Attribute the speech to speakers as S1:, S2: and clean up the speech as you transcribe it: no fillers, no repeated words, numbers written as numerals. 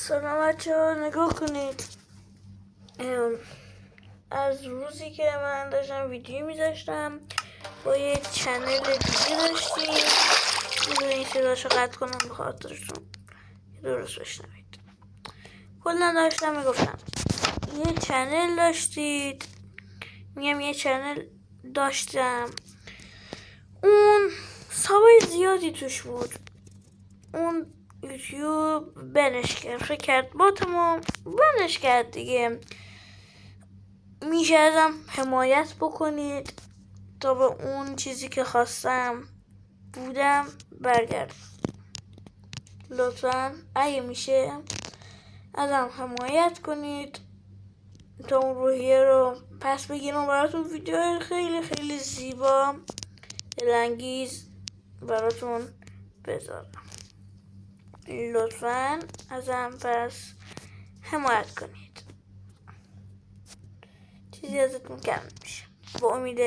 S1: سلام بچه ها، نگاه کنید. از روزی که من داشتم ویدیو میذاشتم با یه چنل دیگه داشتیم، این صداشو قطع کنم به خاطرتون درست بشنوید. کلا داشتم میگفتم یه چنل داشتید، میگم یه چنل داشتم، اون سابای زیادی توش بود، اون یوتیوب بنش کرد، فکر کرد با تمام بنش کرد دیگه. میشه ازم حمایت بکنید تا به اون چیزی که خواستم بودم برگرد. لطفا اگه میشه ازم حمایت کنید تا اون روحیه رو پس بگیرم، براتون ویدیو خیلی خیلی زیبا دلانگیز براتون بذارم. لطفا ازم پس حمایت کنید، چیزی ازتون کم میشه. با امید